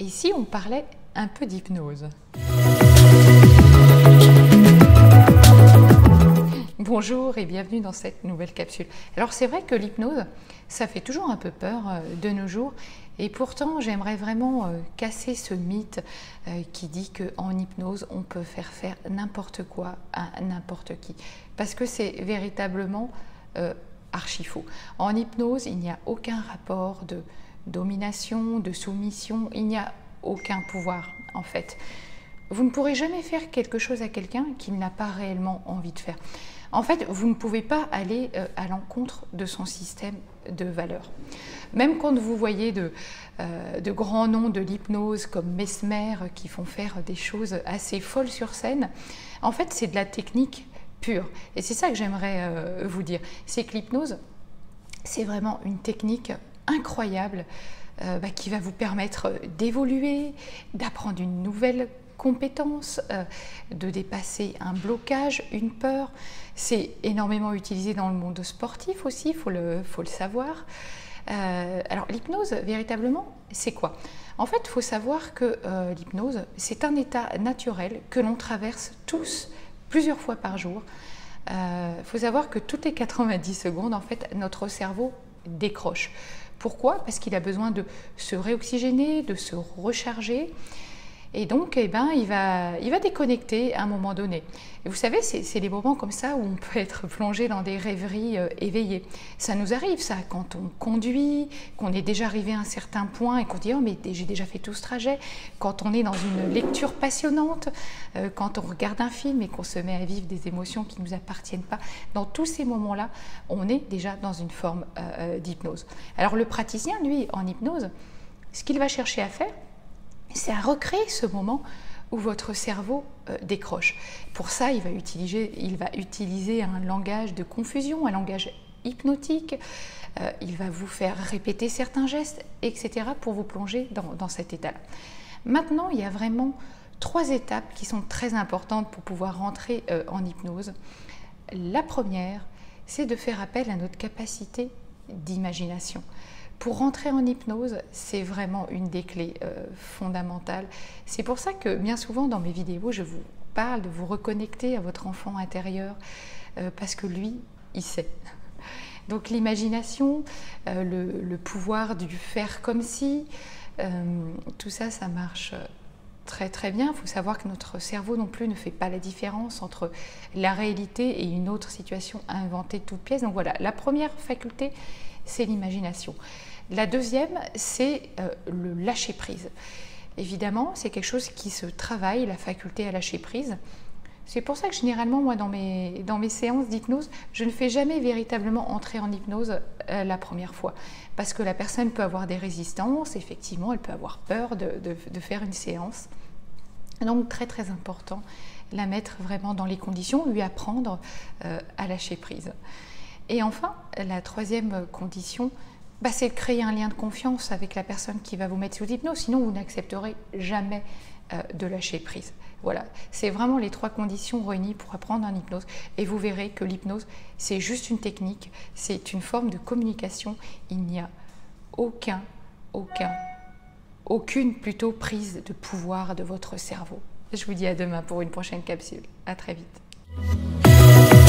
Et si on parlait un peu d'hypnose? Bonjour et bienvenue dans cette nouvelle capsule. Alors c'est vrai que l'hypnose, ça fait toujours un peu peur de nos jours, et pourtant j'aimerais vraiment casser ce mythe qui dit qu'en hypnose on peut faire n'importe quoi à n'importe qui, parce que c'est véritablement archi faux. En hypnose, il n'y a aucun rapport de domination, de soumission, il n'y a aucun pouvoir en fait. Vous ne pourrez jamais faire quelque chose à quelqu'un qu'il n'a pas réellement envie de faire. En fait, vous ne pouvez pas aller à l'encontre de son système de valeurs. Même quand vous voyez de grands noms de l'hypnose comme Mesmer qui font faire des choses assez folles sur scène, en fait, c'est de la technique pure. Et c'est ça que j'aimerais vous dire. C'est que l'hypnose, c'est vraiment une technique incroyable qui va vous permettre d'évoluer, d'apprendre une nouvelle compétence, de dépasser un blocage, une peur. C'est énormément utilisé dans le monde sportif aussi, il faut le savoir. Alors l'hypnose, véritablement, c'est quoi? En fait, il faut savoir que l'hypnose, c'est un état naturel que l'on traverse tous plusieurs fois par jour. Il faut savoir que toutes les 90 secondes, en fait, notre cerveau décroche. Pourquoi? Parce qu'il a besoin de se réoxygéner, de se recharger. Et donc, il va déconnecter à un moment donné. Et vous savez, c'est des moments comme ça où on peut être plongé dans des rêveries éveillées. Ça nous arrive, ça, quand on conduit, qu'on est déjà arrivé à un certain point et qu'on dit « Oh, mais j'ai déjà fait tout ce trajet ». Quand on est dans une lecture passionnante, quand on regarde un film et qu'on se met à vivre des émotions qui ne nous appartiennent pas. Dans tous ces moments-là, on est déjà dans une forme d'hypnose. Alors, le praticien, lui, en hypnose, ce qu'il va chercher à faire, c'est à recréer ce moment où votre cerveau décroche. Pour ça, il va utiliser un langage de confusion, un langage hypnotique. Il va vous faire répéter certains gestes, etc. pour vous plonger dans cet état-là. Maintenant, il y a vraiment 3 étapes qui sont très importantes pour pouvoir rentrer en hypnose. La première, c'est de faire appel à notre capacité d'imagination. Pour rentrer en hypnose, c'est vraiment une des clés fondamentales. C'est pour ça que bien souvent dans mes vidéos, je vous parle de vous reconnecter à votre enfant intérieur, parce que lui, il sait. Donc l'imagination, le pouvoir du faire comme si, tout ça, ça marche très très bien. Il faut savoir que notre cerveau non plus ne fait pas la différence entre la réalité et une autre situation inventée de toutes pièces. Donc voilà, la première faculté, c'est l'imagination. La deuxième, c'est le lâcher-prise. Évidemment, c'est quelque chose qui se travaille, la faculté à lâcher prise. C'est pour ça que généralement, moi, dans mes séances d'hypnose, je ne fais jamais véritablement entrer en hypnose la première fois. Parce que la personne peut avoir des résistances, effectivement, elle peut avoir peur de faire une séance. Donc, très très important, la mettre vraiment dans les conditions, lui apprendre à lâcher prise. Et enfin, la troisième condition, c'est de créer un lien de confiance avec la personne qui va vous mettre sous hypnose, sinon vous n'accepterez jamais de lâcher prise. Voilà, c'est vraiment les 3 conditions réunies pour apprendre en hypnose, et vous verrez que l'hypnose, c'est juste une technique, c'est une forme de communication, il n'y a aucune plutôt prise de pouvoir de votre cerveau. Je vous dis à demain pour une prochaine capsule. À très vite.